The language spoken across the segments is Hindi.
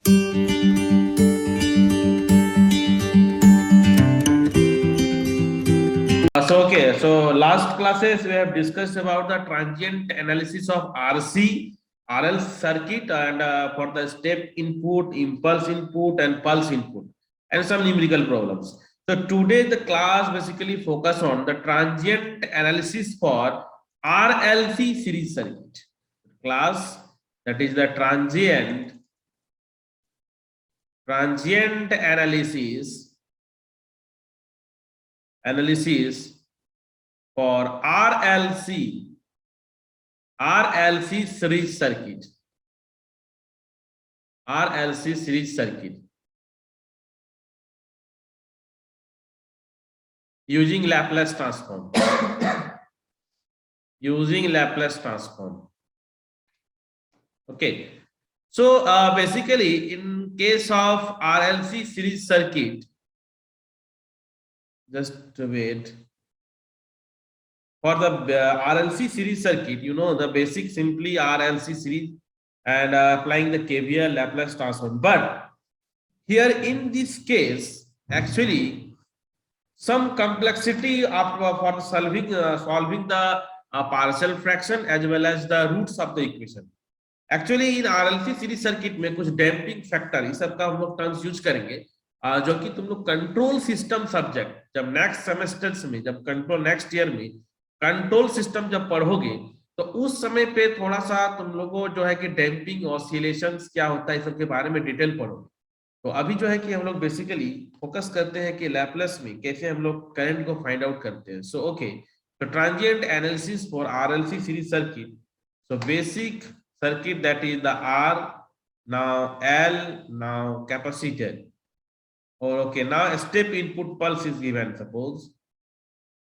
So last classes we have discussed about the transient analysis of RC, RL circuit, and for the step input, impulse input, and pulse input, and some numerical problems. So today the class basically focus on the transient analysis for RLC series circuit. Class, that is the transient analysis for RLC series circuit. RLC series circuit using Laplace transform. Using Laplace transform. Okay. So basically, in case of RLC series circuit, just wait. For the RLC series circuit, you know the basic simply RLC series and applying the KVL Laplace transform. But here in this case, actually, some complexity for solving the partial fraction as well as the roots of the equation. Actually in RLC series circuit में कुछ डैम्पिंग फैक्टर इस सब का हम लोग टर्म्स यूज करेंगे जो कि तुम लोग कंट्रोल सिस्टम सब्जेक्ट जब नेक्स्ट सेमेस्टर्स में जब कंट्रोल नेक्स्ट ईयर में कंट्रोल सिस्टम जब पढ़ोगे तो उस समय पे थोड़ा सा तुम लोगों जो है कि डैम्पिंग ऑसिलेशंस क्या होता है इस सब के बारे में डिटेल पढ़ोगे। तो अभी जो है कि हम लोग बेसिकली फोकस करते हैं कि लैप्लेस में कैसे हम लोग करंट को फाइंड आउट करते हैं। सो ओके, तो transient analysis for RLC series circuit, so basic circuit, that is the R, now L, now capacitor, or okay, now step input pulse is given. Suppose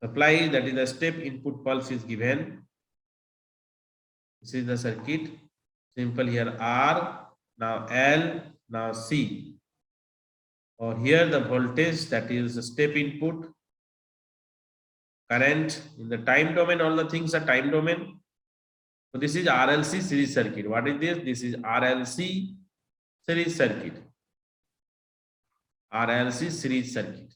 supply, that is the step input pulse is given. This is the circuit, simple here R, now L, now C, or here the voltage, that is the step input, current in the time domain, all the things are time domain. So this is RLC series circuit. What is this? This is RLC series circuit. RLC series circuit.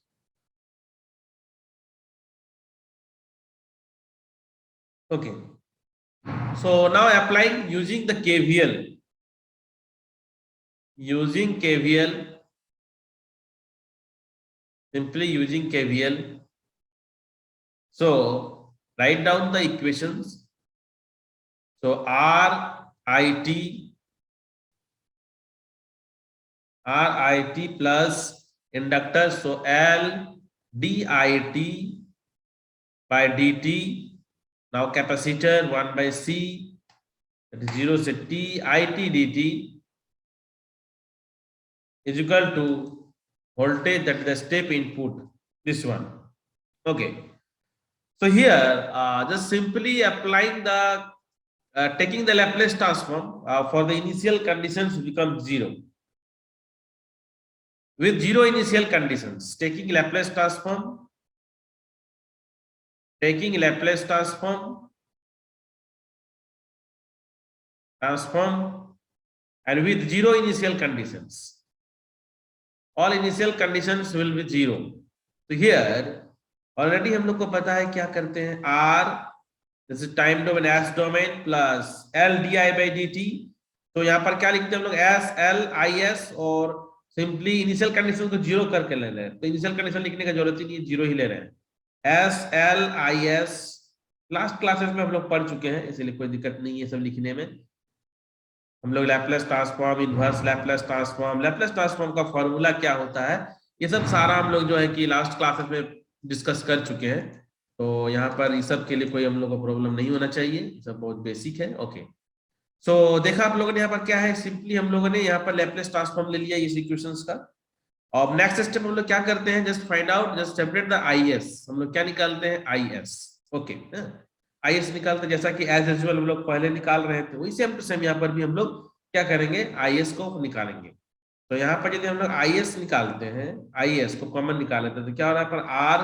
Okay. So now applying using the KVL. Using KVL. Simply using KVL. So write down the equations. So RIT plus inductor, so L DIT by dt, now capacitor 1 by C, that is 0 से T IT dt is equal to voltage, that is the step input, this one. Okay, so here just simply applying the taking the Laplace transform for the initial conditions become 0. With 0 initial conditions, taking Laplace transform, and with 0 initial conditions, all initial conditions will be 0. So here already हम लोग को पता है क्या करते हैं, R, this is time domain S domain plus L di by dt. तो यहाँ पर क्या लिखते हैं हम लोग, S L I S, और सिंपली इनिशियल कंडीशन को 0 करके ले रहे हैं। तो इनिशियल कंडीशन लिखने का जरूरत ही नहीं है, 0 ही ले रहे हैं। S L I S last classes में हम लोग पढ़ चुके हैं, इसलिए कोई दिक्कत नहीं है सब लिखने में। हम लोग Laplace transform, inverse Laplace transform का फॉर्मूला क्या होता है, ये सब सारा हम लोग जो है कि लास्ट क्लासेस में डिस्कस कर चुके हैं। तो यहाँ पर इस सब के लिए कोई हम लोग को प्रॉब्लम नहीं होना चाहिए, सब बहुत बेसिक है। ओके, सो देखा आप लोगों ने यहाँ पर क्या है, सिंपली हम लोगों ने यहाँ पर लैप्लेस ट्रांसफॉर्म ले लिया इस इक्वेशंस का। और नेक्स्ट स्टेप हम लोग क्या करते हैं, just find out, just separate the IS। हम लोग क्या निकालते हैं, IS। ओके, IS निकालते जैसा कि एज यूजुअल हम लोग पहले निकाल रहे थे, वही सेम टू सेम यहाँ पर भी हम लोग क्या करेंगे, IS को निकालेंगे। तो यहाँ पर यदि हम लोग IS निकालते हैं, IS को कॉमन निकाल लेते हैं, तो क्या हो रहा है पर R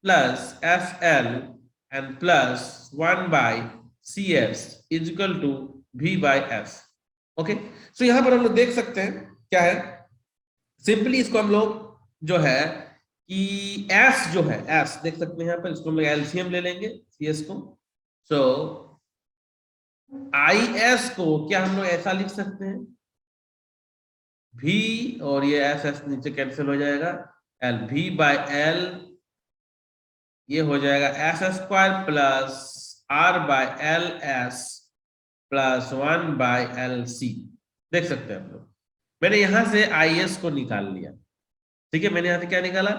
plus FL and plus 1 by CS is equal to V by F। Okay, so यहाँ पर हम लोग देख सकते हैं क्या है, सिंपली इसको हम लोग जो है कि एस जो है, एस देख सकते हैं यहाँ पर, इसको हम लोग एलसीएम ले लेंगे सी एस को। सो आई एस को क्या हम लोग ऐसा लिख सकते हैं, भी और ये एस एस नीचे कैंसिल हो जाएगा, एल भी बाय एल ये हो जाएगा S square plus R by L S plus 1 by L C. देख सकते हैं आप लोग, मैंने यहां से आई एस को निकाल लिया, ठीक है, मैंने यहां से क्या निकाला,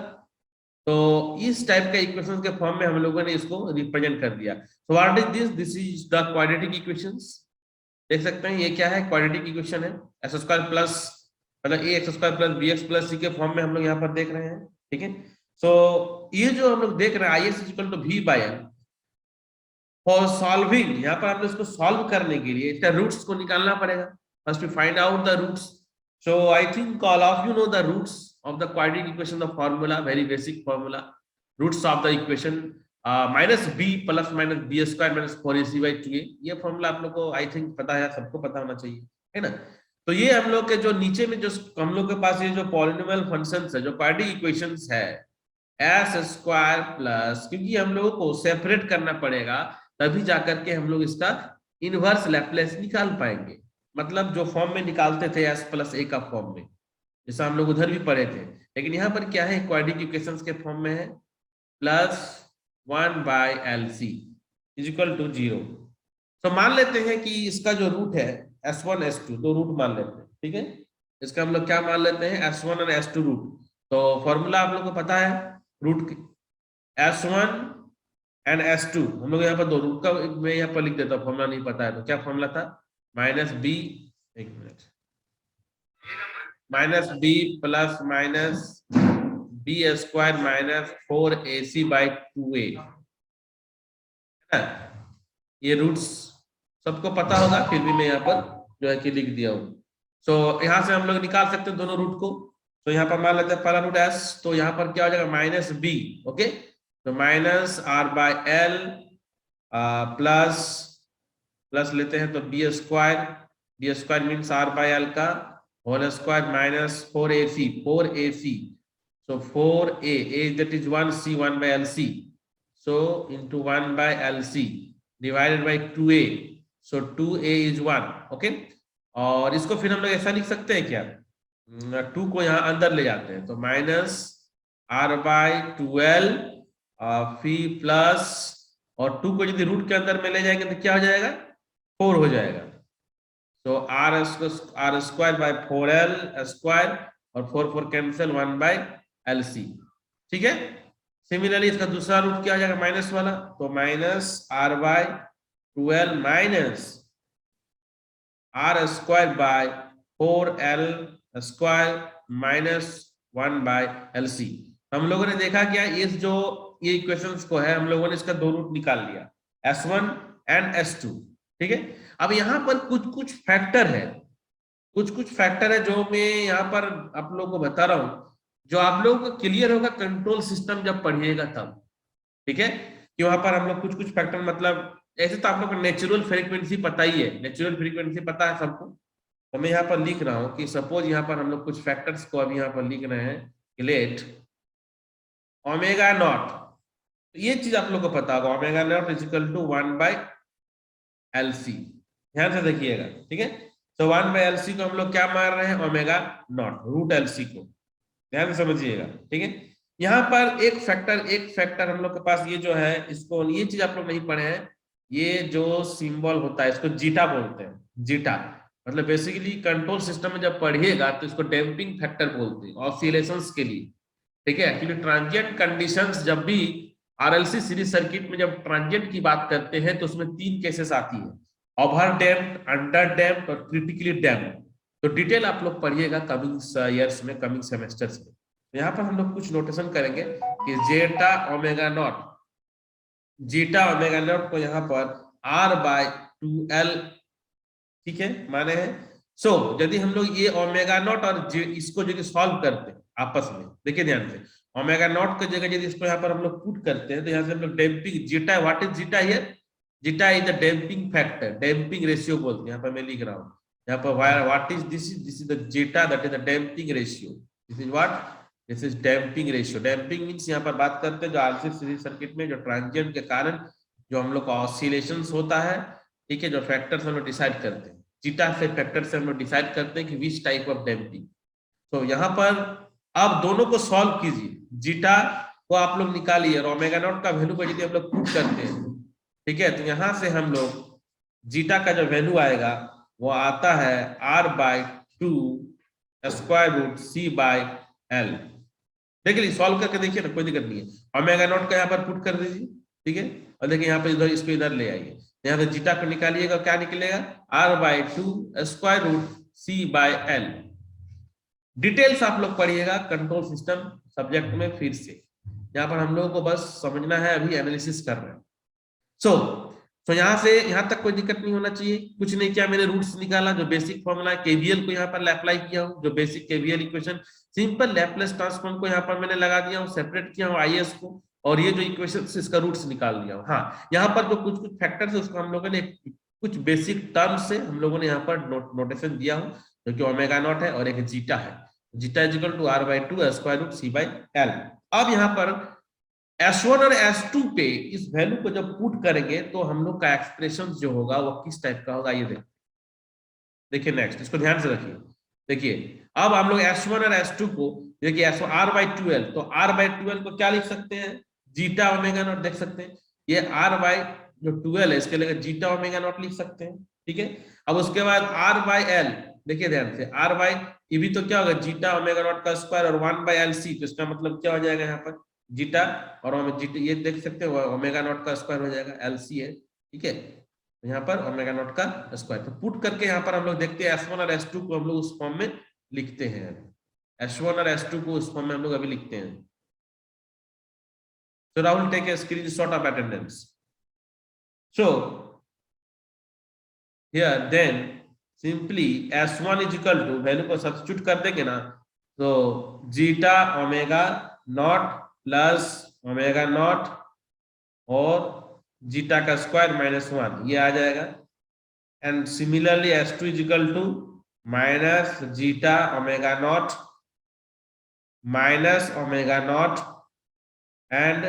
तो इस टाइप का इक्वेशन के फॉर्म में हम लोगों ने इसको रिप्रेजेंट कर दिया। So what is this, this is the quadratic equations. देख सकते हैं ये क्या है, क्वाड्रेटिक इक्वेशन है, एक्स स्क्वायर प्लस मतलब A X square plus B X plus C के फॉर्म में हम लोग यहाँ पर देख रहे हैं, ठीक है। सो ये जो हम लोग देख रहे हैं I S equal to V by L, for solving, यहाँ पर हमने इसको सॉल्व करने के लिए इसका रूट्स को निकालना पड़ेगा, first we find out the roots. So I think all of you know the roots of the quadratic equation, the formula, very basic formula, roots of the equation minus b plus minus b square minus 4ac by 2a, ये फॉर्मूला आप लोग को आई थिंक पता है, सबको पता होना चाहिए, है ना। तो ये हम लोग के जो नीचे में जो हम लोग के पास ये जो पॉलिनोमियल फंक्शंस है, जो क्वाड्रेटिक इक्वेशंस है, एस स्क्वायर प्लस, क्योंकि हम लोगों को सेपरेट करना पड़ेगा तभी जाकर के हम लोग इसका इनवर्स लैप्लेस निकाल पाएंगे, मतलब जो फॉर्म में निकालते थे एस प्लस ए का फॉर्म में, जैसा हम लोग उधर भी पढ़े थे, लेकिन यहाँ पर क्या है, क्वाड्रेटिक इक्वेशंस के फॉर्म में है, plus 1 by L C is equal to 0। तो मान लेते हैं कि इसका जो रूट है S1 S2, दो रूट मान लेते हैं, ठीक है, इसका हम लोग क्या मान लेते हैं, S1 और S2 रूट। तो फॉर्मूला आप लोग को पता है, रूट S1 एंड S2, हम लोग यहाँ पर दो रूट का मैं यहाँ पर लिख देता हूँ, फॉर्मूला नहीं पता है तो क्या फॉर्मूला था, माइनस बी, एक minute, minus B plus minus B square minus 4ac by 2a, ये रूट्स सबको पता होगा, फिर भी मैं यहाँ पर जो है कि लिख दिया हूँ। सो यहाँ से हम लोग निकाल सकते हैं दोनों रूट को। तो यहाँ पर मान लेते हैं पहला रूट s, तो यहाँ पर क्या हो जाएगा, माइनस बी, ओके, तो minus R by L plus plus लेते हैं तो B square means R by L का whole square minus 4ac, so 4a that is 1c 1 by lc, so into 1 by lc divided by 2a, so 2a is 1, okay। और इसको फिर हम लोग ऐसा लिख सकते हैं क्या, 2 को यहाँ अंदर ले जाते हैं तो माइनस r by 12 फिर प्लस, और 2 को यदि रूट के अंदर में ले जाएंगे तो क्या हो जाएगा, 4 हो जाएगा, तो r square by 4l square और 4 कैंसिल 1 बाय LC, ठीक है। सिमिलरली इसका दूसरा रूट क्या हो जाएगा, माइनस वाला, तो minus r by 12 minus r square by 4l square minus 1 by LC। हम लोगों ने देखा क्या, इस जो ये इक्वेशंस को है हम लोगों ने इसका दो रूट निकाल लिया, S1 एंड S2, ठीक है। अब यहाँ पर कुछ फैक्टर है, कुछ फैक्टर है जो मैं यहाँ पर आप लोगों को बता रहा हूँ, जो आप लोगों को क्लियर होगा कंट्रोल सिस्टम जब पढ़िएगा तब, ठीक है। कि वहां पर हम लोग कुछ फैक्टर, मतलब ऐसे तो आप लोग को नेचुरल फ्रीक्वेंसी पता ही है, नेचुरल फ्रीक्वेंसी पता है सबको, तो मैं यहाँ पर लिख रहा हूँ कि सपोज यहाँ पर हम लोग कुछ फैक्टर्स को अभी यहाँ पर लिख रहे हैं, लेट ओमेगा नॉट, तो ये चीज आप लोग को पता होगा, omega naught is equal to 1 by LC, ध्यान से देखिएगा, ठीक है। तो 1 बाय LC को हम लोग क्या मान रहे हैं, ओमेगा नॉट रूट LC को, ध्यान से समझिएगा, ठीक है। यहाँ पर एक फैक्टर हम लोग के पास ये जो है, इसको ये चीज आप लोग नहीं पढ़े हैं, ये जो सिंबल होता है इसको जीटा बोलते हैं, जीटा मतलब बेसिकली कंट्रोल सिस्टम में जब पढ़िएगा तो इसको डैम्पिंग फैक्टर बोलते हैं ऑसिलेशंस के लिए, ठीक है। क्योंकि ट्रांजिएंट कंडीशंस जब भी RLC सीरीज सर्किट में जब ट्रांजिएंट की बात करते हैं तो उसमें 3 केसेस आती है, ओवर डैम्प्ड, अंडर डैम्प्ड और क्रिटिकली डैम्प्ड। तो डिटेल आप लोग पढ़िएगा कमिंग ईयर्स में, कमिंग सेमेस्टर्स में। तो यहाँ पर हम लोग कुछ नोटेशन करेंगे कि जेटा ओमेगा नॉट को यहाँ पर R बाय 2L, ठीक है, माने हैं। सो यदि हम लोग ये ओमेगा नॉट और इसको यदि सॉल्व करते हैं आपस में, देखिए ध्यान से, ओमेगा नॉट की जगह यदि इसको यहाँ पर हम लोग पुट करते हैं तो यहाँ से हम लोग damping zeta, what is zeta here, zeta is the damping factor, damping ratio बोलते हैं, यहाँ पर मैं लिख रहा हूँ यहाँ पर what is this is the zeta, that is the damping ratio. This is what, this is damping ratio. Damping means यहाँ पर बात करते हैं जो आरसी सीरीज सर्किट में जो ट्रांजिएंट के कारण जो हम लोग का ऑसिलेशंस होता है, ठीक है, जो फैक्टर्स हम लोग डिसाइड करते हैं, जीटा से फैक्टर से हम लोग डिसाइड करते हैं कि विच टाइप ऑफ डैम्पिंग। तो यहाँ पर आप दोनों को सॉल्व कीजिए, जीटा को आप लोग निकालिए और ओमेगा नॉट का वैल्यू को यदि हम लोग पुट करते हैं, ठीक है, तो यहाँ से हम लोग जीटा का जो वैल्यू आएगा वो आता है r/2 स्क्वायर रूट c/l। देखिए सॉल्व करके देखिए ना, कोई दिक्कत नहीं है। ओमेगा नॉट का यहाँ पर पुट कर दीजिए, ठीक है, और देखिए यहाँ पर इधर इसको इधर ले आइए, यहाँ से जीटा को निकालिएगा, क्या निकलेगा, r/2 square root c/l। Details आप लोग पढ़िएगा कंट्रोल सिस्टम सब्जेक्ट में फिर से, यहाँ पर हम लोगों को बस समझना है, अभी एनालिसिस कर रहे हैं। सो यहाँ से यहाँ तक कोई दिक्कत नहीं होना चाहिए। कुछ नहीं किया, मैंने रूट्स निकाला, जो बेसिक फॉर्मूला है केवीएल को यहाँ पर अप्लाई किया हूँ, जो basic KVL equation, simple Laplace transform को यहाँ पर मैंने लगा दिया हूँ, सेपरेट किया हूँ आईएस को, और ये जो इक्वेशन इसका रूट्स निकाल दिया हूँ। हाँ, यहाँ पर जो कुछ कुछ फैक्टर्स है उसको हम लोगों ने कुछ बेसिक टर्म्स से हम लोगों ने यहाँ पर नोटेशन दिया हूँ, जो कि ओमेगा नॉट है और एक जीटा है। Zeta is equal to r/2 square root c/l। अब यहाँ पर S1 और S2 पे इस वैल्यू को जब पुट करेंगे तो हम लोग का एक्सप्रेशन जो होगा वो किस टाइप का होगा, ये देखिए नेक्स्ट, इसको ध्यान से रखिए। देखिए अब हम लोग S1 और S2 को, देखिए S1 r/12, तो r/12 को क्या लिख सकते हैं, जीटा ओमेगा नॉट, देख सकते हैं ये r/12 है, इसके लिए जीटा ओमेगा नॉट लिख सकते हैं, ठीक है। अब उसके बाद r/l, देखिए ध्यान से, ये भी तो क्या होगा, जीटा ओमेगा नॉट का स्क्वायर और 1/LC, तो इसका मतलब क्या हो जाएगा यहाँ पर, जीटा और जीटा, ये देख सकते हो ओमेगा नॉट का स्क्वायर हो जाएगा, एलसी है, ठीक है, तो यहाँ पर ओमेगा नॉट का स्क्वायर। तो पुट करके यहाँ पर हम लोग देखते हैं S1 और S2 को हम लोग उस फॉर्म में लिखते हैं, S1 और S2 को उस फॉर्म में हम लोग अभी लिखते हैं। So Rahul, take a screenshot of attendance. So here then simply S1 is equal to, value को सब्स्टिट्यूट कर देंगे ना, तो zeta omega naught plus omega naught और जीटा का स्क्वायर -1, ये आ जाएगा। And similarly S2 is equal to minus zeta omega naught minus omega naught and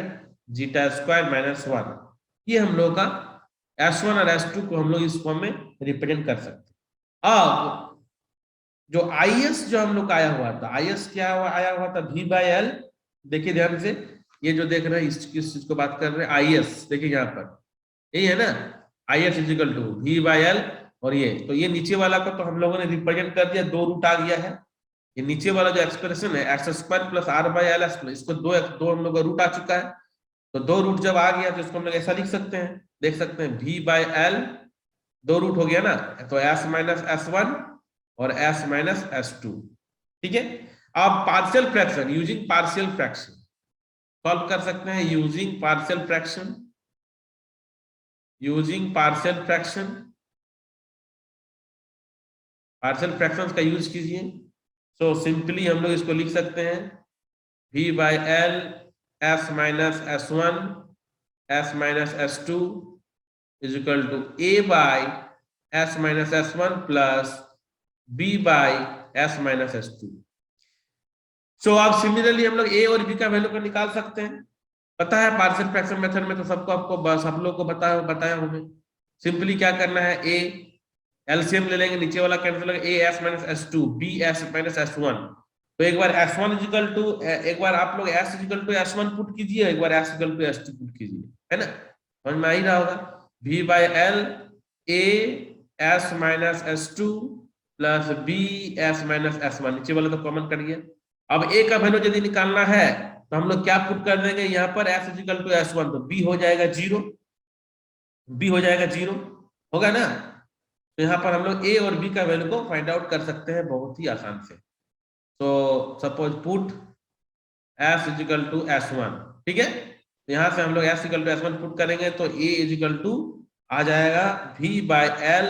zeta square -1। ये हम लोग का S1 और S2 को हम लोग इस फॉर्म में रिप्रेजेंट कर सकते हैं। अब जो IS जो हम लोग का आया हुआ था, IS क्या आया हुआ था, V/L, देखिए ध्यान से, ये जो देख रहे हैं किस चीज को बात कर रहे हैं, IS, देखिए यहाँ पर यही है ना, IS is equal to V/L, और ये तो ये नीचे वाला को तो हम लोगों ने रिप्रेजेंट कर दिया, 2 रूट आ गया है, ये नीचे वाला जो एक्सप्रेशन है x² प्लस r/ls, इसको दो हम लोग का रूट आ चुका है, तो 2 रूट जब आ गया तो इसको हम लोग ऐसा लिख सकते हैं, देख सकते हैं V/L, 2 रूट हो गया ना, तो S-S1 और S-S2, ठीक है। अब partial fraction, using partial fraction solve कर सकते हैं, using partial fraction, using partial fraction, partial fractions का यूज कीजिए। सो सिंपली हम लोग इसको लिख सकते हैं V/L S-S1 S-S2 is equal to A/S-S1 plus B/S-S2। So अब सिमिलरली हम लोग A और B का वैल्यू को निकाल सकते हैं, पता है पार्शियल फ्रैक्शन मेथड में तो सबको, आपको बस आप लोग को बताया हूं मैं। सिंपली क्या करना है, A एलसीएम ले लेंगे, नीचे वाला कैंसिल होगा, A S-S2 B S-S1, तो एक बार S1 इज इक्वल टू, एक बार आप लोग S is equal to S1 put कीजिए, एक बार S is equal to S2 put कीजिए, है ना, समझ में आ ही रहा होगा। V/L A S-S2 plus B S-S1, नीचे वाला तो कॉमन करिए। अब A का वैल्यू यदि निकालना है तो हम लोग क्या पुट कर देंगे, यहाँ पर S is equal to S1, तो B हो जाएगा 0, B हो जाएगा 0, होगा ना। तो यहाँ पर हम लोग A और B का वैल्यू को फाइंड आउट कर सकते हैं बहुत ही आसान से। तो suppose put S is equal to S1, ठीक है, तो यहाँ से हम लोग S equal to S1 put करेंगे तो A इज इक्वल टू आ जाएगा V/L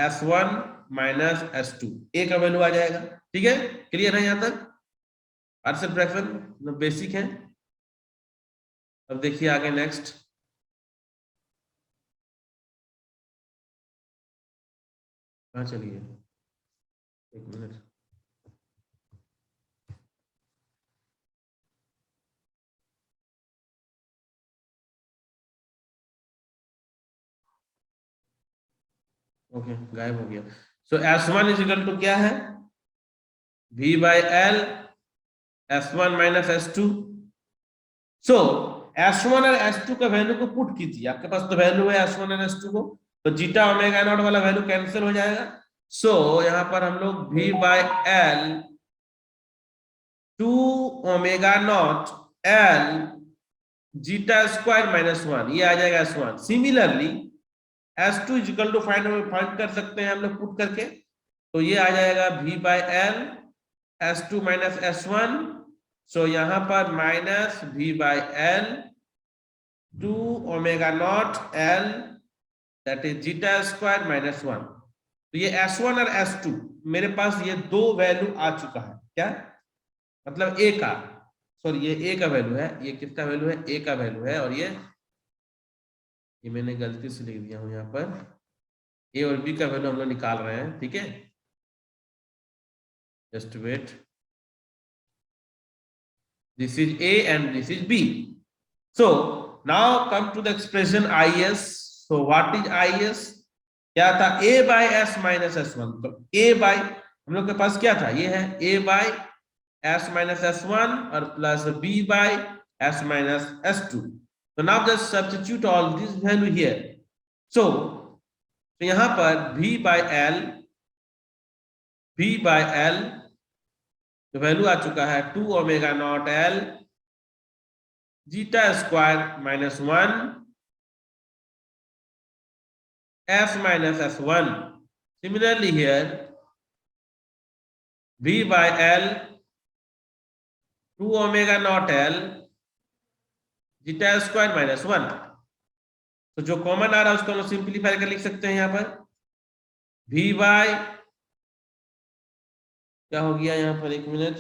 S1 minus S2, A का वैल्यू आ जाएगा, ठीक है, क्लियर है यहाँ तक, पार्शियल फ्रैक्शन बेसिक है। अब देखिए आगे नेक्स्ट, हाँ चलिए एक मिनट। ओके गायब हो गया। सो S1 इज इक्वल टू क्या है, V by L S1 minus S2। So S1 और S2 का वैल्यू को पुट कीजिए, आपके पास तो वैल्यू है S1 और S2 को, तो जीटा ओमेगा नॉट वाला वैल्यू कैंसिल हो जाएगा। सो यहां पर हम लोग V by L 2 omega naught L zeta square minus 1, ये आ जाएगा S1। Similarly S2 is equal to find कर सकते हैं हम लोग पुट करके, तो ये आ जाएगा V by L S2 minus S1। सो यहां पर minus V by L 2 omega naught L that is zeta square minus 1। तो ये S1 और S2 मेरे पास ये दो वैल्यू आ चुका है, क्या मतलब A का, सॉरी ये A का वैल्यू है, ये किसका वैल्यू है, A का वैल्यू है, और ये मैंने गलती से लिख दिया हूं यहाँ पर, A और B का वैल्यू हम लोग निकाल रहे हैं, ठीक है, just wait, this is A and this is B. So now come to the expression IS. So what is IS? क्या था, A by S minus S1। तो A by हम लोग के पास क्या था, ये है A by S minus S1 और plus B by S minus S2। So now just substitute all this value here. So यहाँ पर V by L तो वैल्यू आ चुका है 2 omega naught L zeta square minus 1 S minus S1। Similarly here V by L 2 omega naught L zeta square minus 1। तो जो कॉमन आ रहा है उसको हम सिंप्लीफाई कर लिख सकते हैं, यहाँ पर V by क्या हो गया यहाँ पर, एक मिनट,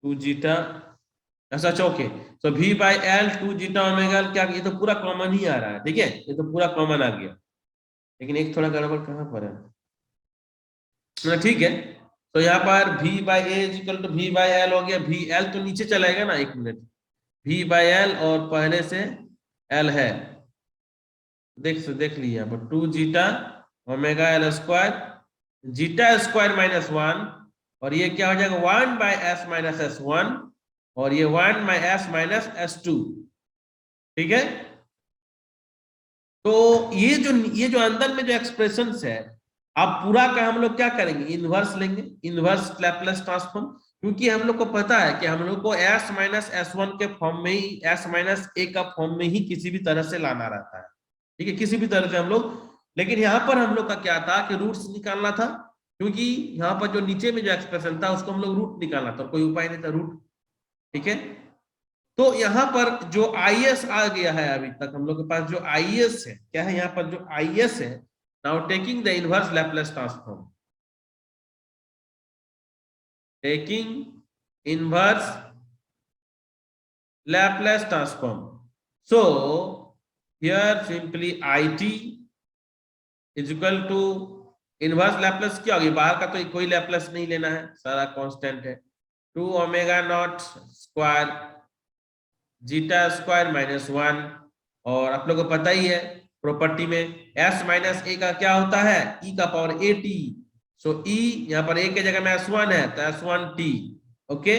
2 जीटा, ऐसा ओके। तो V by L 2 zeta omega क्या, ये तो पूरा कॉमन ही आ रहा है, ठीक है, ये तो पूरा कॉमन आ गया, लेकिन एक थोड़ा गड़बड़ कहाँ पर है, ठीक है। तो यहाँ पर V by A equal to V by L हो गया, V एल तो नीचे चलाएगा ना, एक मिनट, V बाई एल और पहले से L है, देख लिया, पर 2 zeta omega L square zeta square minus 1, और ये क्या हो जाएगा 1 बाई एस माइनस S1, और ये 1 बाई एस माइनस S2, ठीक है। तो ये जो अंदर में जो एक्सप्रेशन है, अब पूरा का हम लोग क्या करेंगे, इनवर्स लेंगे, इनवर्स लैपलेस ट्रांसफॉर्म, क्योंकि हम लोग को पता है कि हम लोग को S माइनस S1 के फॉर्म में ही, S माइनस A का फॉर्म में ही किसी भी तरह से लाना रहता है, ठीक है, किसी भी तरह से हम लोग। लेकिन यहाँ पर हम लोग का क्या था कि रूट्स निकालना था, क्योंकि यहाँ पर जो नीचे में जो एक्सप्रेशन था उसको हम लोग रूट निकालना था, कोई उपाय नहीं था रूट, ठीक है। तो यहाँ पर जो IS आ गया है, अभी तक हम लोग के पास जो IS है, क्या है यहाँ पर जो IS है, now taking the inverse Laplace transform, taking inverse Laplace transform. So here simply IT is equal to inverse Laplace क्या होगी, बाहर का तो कोई लैपलेस नहीं लेना है, सारा कांस्टेंट है, 2 omega not square zeta square minus 1, और आप लोगों को पता ही है प्रॉपर्टी में S माइनस A का क्या होता है, E का पावर AT। सो E यहाँ पर A के जगह में S1 है तो S1T, ओके,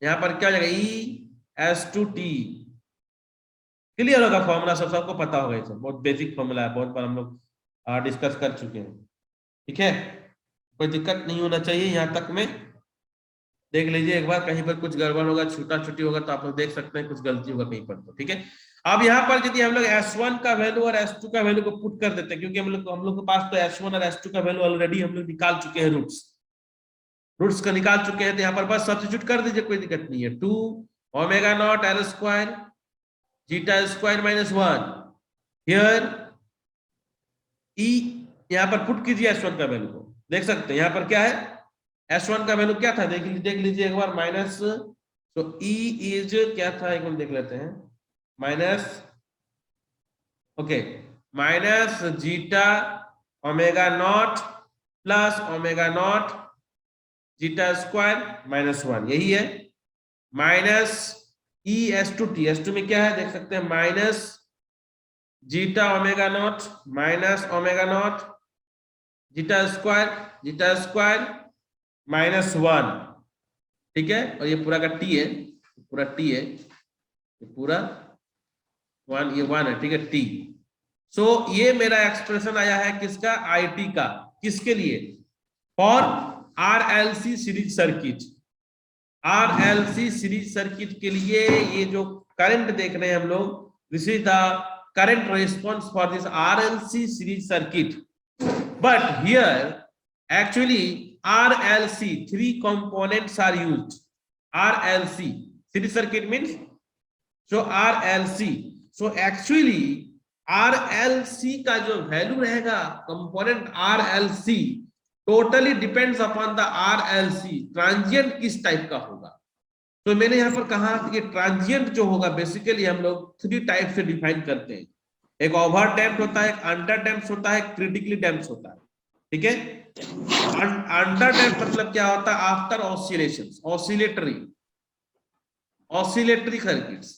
यहाँ पर क्या हो जाएगा E S2T। क्लियर होगा फॉर्मूला, सबको पता होगा, ये सब बहुत बेसिक फॉर्मूला है, बहुत बार हम लोग डिस्कस कर चुके हैं, ठीक है, कोई दिक्कत नहीं होना चाहिए। यहाँ तक में देख लीजिए एक बार, कहीं पर कुछ गड़बड़ होगा, छूटा छुटी होगा तो आप लोग देख सकते हैं, कुछ गलती होगा कहीं पर, तो ठीक है। अब यहाँ पर यदि हम लोग S1 का वैल्यू और S2 का वैल्यू को पुट कर देते हैं, क्योंकि हम लोग के पास तो S1 और S2 का वैल्यू ऑलरेडी हम लोग निकाल चुके हैं, रूट्स का निकाल चुके हैं, तो यहाँ पर बस सब्स्टिट्यूट कर दीजिए, कोई दिक्कत नहीं है। 2 omega naught L square zeta square minus 1, here E यहाँ पर पुट कीजिए S1 का वैल्यू को, देख सकते हैं यहाँ पर क्या है, S1 का वैल्यू क्या था, देख लीजिए एक बार, माइनस, तो E इज क्या था, एक बार देख लेते हैं, minus, okay, minus zeta omega naught plus omega not zeta square -1, यही है। माइनस E/T, S2 में क्या है देख सकते हैं, minus zeta omega naught minus omega not zeta square -1, ठीक है। और ये पूरा का टी है, पूरा टी है, ये पूरा 1, ये 1 है, ठीक है, टी। सो ये मेरा एक्सप्रेशन आया है किसका, IT का। किसके लिए, for RLC series circuit. RLC series circuit के लिए ये जो करंट देख रहे हैं हम लोग, this is the current response for this RLC series circuit. But here actually RLC 3 components are used. RLC series circuit means so RLC, so actually RLC का जो वैल्यू रहेगा component RLC totally depends upon the RLC transient किस टाइप का होगा। तो मैंने यहाँ पर कहा कि ट्रांजिएंट जो होगा बेसिकली हम लोग 3 टाइप से डिफाइन करते हैं। एक ओवर डैम्प्ड होता है, एक अंडर डैम्प्ड होता है, एक क्रिटिकली डैम्प्ड होता है, ठीक है। अंडर डैम्प्ड मतलब क्या होता है, आफ्टर ऑसिलेशंस, ऑसिलेटरी सर्किट्स।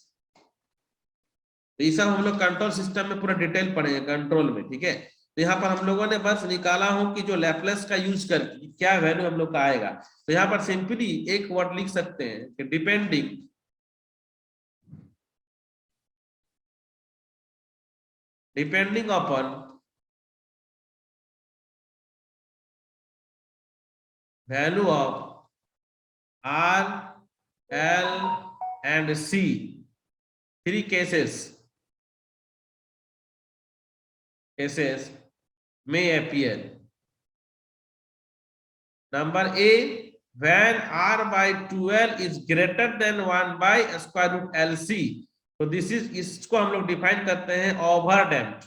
तो ये सब हम लोग कंट्रोल सिस्टम में पूरा डिटेल पढ़ेंगे कंट्रोल में, ठीक है। तो यहाँ पर हम लोगों ने बस निकाला हूं कि जो लैप्लेस का यूज करके क्या वैल्यू हम लोग का आएगा। तो यहाँ पर सिंपली एक वर्ड लिख सकते हैं कि depending upon value of R, L and C, 3 cases may appear. Number A, when R by 2L is greater than 1 by square root LC, तो दिस इज, इसको हम लोग डिफाइन करते हैं over damped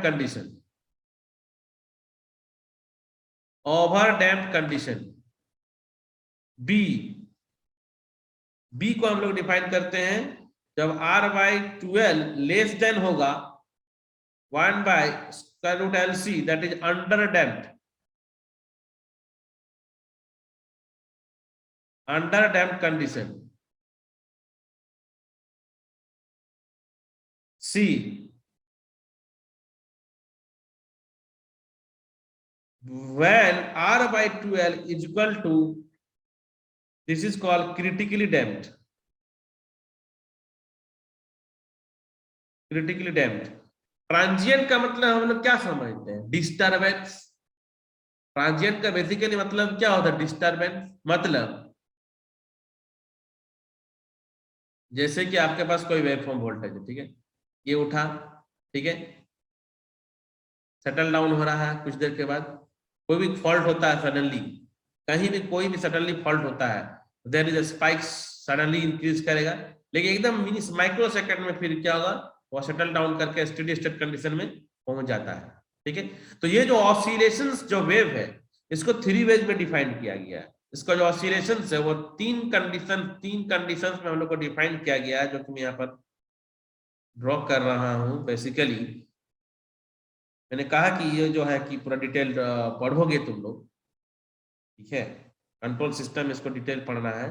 condition. Over damped condition B को हम लोग डिफाइन करते हैं जब R बाई 12 लेस देन होगा 1 by square root LC, that is under damped condition. C, when R by 12 is equal to, this is called critically damped. Transient का मतलब हम लोग क्या समझते हैं, डिस्टर्बेंस। ट्रांजिएंट का बेसिकली मतलब क्या होता है, डिस्टर्बेंस। मतलब जैसे कि आपके पास कोई वेवफॉर्म वोल्टेज है, ठीक है, ये उठा, ठीक है, सेटल डाउन हो रहा है, कुछ देर के बाद कोई भी फॉल्ट होता है सडनली, कहीं भी कोई भी सडनली फॉल्ट होता है, there is a spike, suddenly increase करेगा, लेकिन एकदम माइक्रो सेकंड में फिर क्या होगा, वो सेटल डाउन करके स्टेडी स्टेट कंडीशन में पहुंच जाता है, ठीक है। तो ये जो ऑसिलेशंस जो वेव है, इसको 3 वेज में डिफाइन किया गया है। इसका जो ऑसिलेशंस है वो 3 कंडीशंस में हम लोग को डिफाइन किया गया है, जो कि मैं यहाँ पर ड्रॉ कर रहा हूं। बेसिकली मैंने कहा कि ये जो है कि पूरा डिटेल पढ़ोगे तुम लोग, ठीक है, कंट्रोल सिस्टम इसको डिटेल पढ़ना है।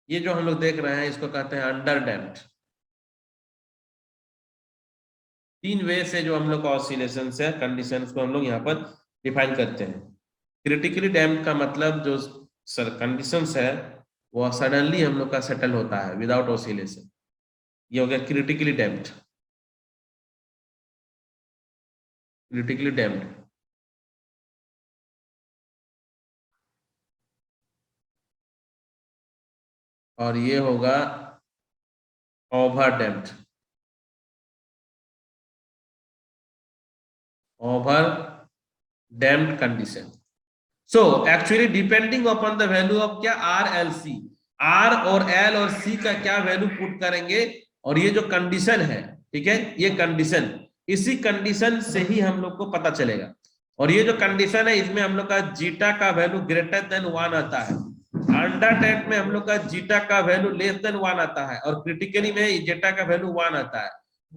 ये जो हम लोग देख रहे हैं इसको कहते हैं अंडर डैम्प्ड। 3 वे से जो हम लोग का ऑसिलेशन है, कंडीशंस को हम लोग यहाँ पर डिफाइन करते हैं। क्रिटिकली डैम्प्ड का मतलब जो कंडीशंस है वो सडनली हम लोग का सेटल होता है विदाउट ऑसिलेशन, ये हो गया क्रिटिकली डैम्प्ड। और ये होगा over damped condition. So actually depending upon the value of क्या, RLC, R और L और C का क्या वैल्यू पुट करेंगे, और ये जो कंडीशन है, ठीक है, ये कंडीशन, इसी कंडीशन से ही हम लोग को पता चलेगा। और ये जो कंडीशन है इसमें हम लोग का जीटा का वैल्यू ग्रेटर देन 1 आता है, अंडर टेट में हम लोग का जीटा का वैल्यू लेस देन 1 आता है और क्रिटिकली में जेटा का वैल्यू 1 आता है।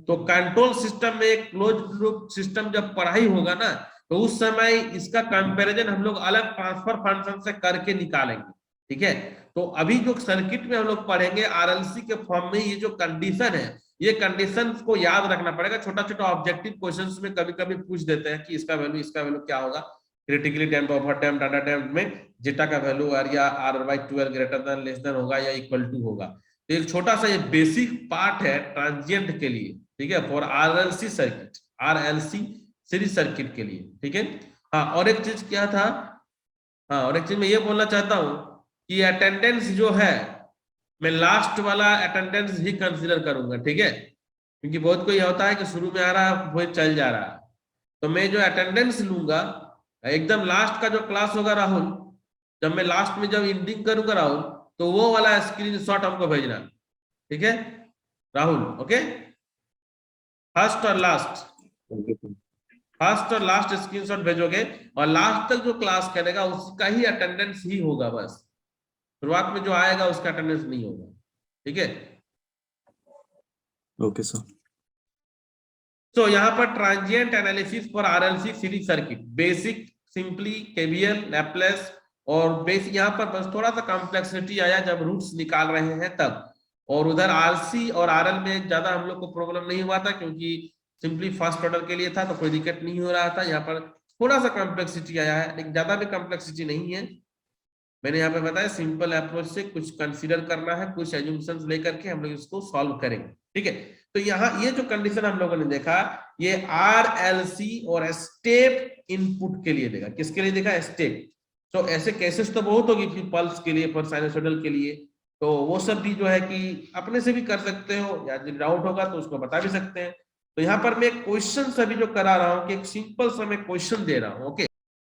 तो कंट्रोल सिस्टम में एक क्लोज लूप सिस्टम जब पढ़ाई होगा ना, तो उस समय इसका कंपैरिजन हम लोग अलग ट्रांसफर फंक्शन से करके निकालेंगे, ठीक है। तो अभी जो सर्किट में हम लोग पढ़ेंगे आरएलसी के फॉर्म में, ये जो कंडीशन है, ये कंडीशन को याद रखना पड़ेगा। छोटा छोटा ऑब्जेक्टिव क्वेश्चंस में कभी कभी पूछ देते हैं कि इसका वैल्यू क्या होगा, critically damp, over damp, under damp में जेटा का वैल्यू या R/12 greater than less than होगा या इक्वल टू होगा। तो एक छोटा सा ये बेसिक पार्ट है ट्रांजिएंट के लिए, ठीक है, for RLC circuit, RLC series circuit के लिए, ठीक है। हाँ, और एक चीज क्या था, हाँ, और एक चीज मैं ये बोलना चाहता हूं कि अटेंडेंस जो है, मैं लास्ट वाला अटेंडेंस ही कंसीडर करूंगा, ठीक है, क्योंकि बहुत कोई होता है कि शुरू में आ रहा है वो चल जा रहा है। तो मैं जो अटेंडेंस लूंगा एकदम लास्ट का जो क्लास होगा राहुल, जब मैं लास्ट में जब एंडिंग करूंगा राहुल, तो वो वाला स्क्रीनशॉट हमको भेजना, ठीक है राहुल, ओके। फर्स्ट और लास्ट, फर्स्ट और लास्ट स्क्रीनशॉट भेजोगे और लास्ट तक जो क्लास करेगा उसका ही अटेंडेंस ही होगा, बस शुरुआत में जो आएगा उसका अटेंडेंस नहीं होगा, ठीक है। Okay sir. तो यहाँ पर transient analysis for RLC series circuit, basic, simply, KVL, Laplace और बेसिक। यहाँ पर बस थोड़ा सा कॉम्प्लेक्सिटी आया जब रूट्स निकाल रहे हैं तब, और उधर आरसी और आरएल में ज्यादा हम लोग को प्रॉब्लम नहीं हुआ था क्योंकि सिंपली फर्स्ट ऑर्डर के लिए था, तो कोई दिक्कत नहीं हो रहा था। यहाँ पर थोड़ा सा कॉम्प्लेक्सिटी आया है, लेकिन ज्यादा भी कॉम्प्लेक्सिटी नहीं है। मैंने यहाँ पे बताया सिंपल अप्रोच से कुछ कंसीडर करना है, कुछ एज्यूम्पशंस लेकर के हम लोग इसको सॉल्व करेंगे, ठीक है। तो यहाँ ये जो कंडीशन हम लोगों ने देखा, ये आरएलसी और स्टेप इनपुट के लिए देखा। किसके लिए देखा? स्टेप। तो ऐसे केसेस तो बहुत होगी फिर पल्स के लिए, फॉर साइनसोइडल के लिए, तो वो सब भी जो है कि अपने से भी कर सकते हो, या डाउट होगा तो उसको बता भी सकते हैं। तो यहाँ पर मैं क्वेश्चन अभी जो करा रहा हूँ कि एक सिंपल सा मैं क्वेश्चन दे रहा हूँ, ओके।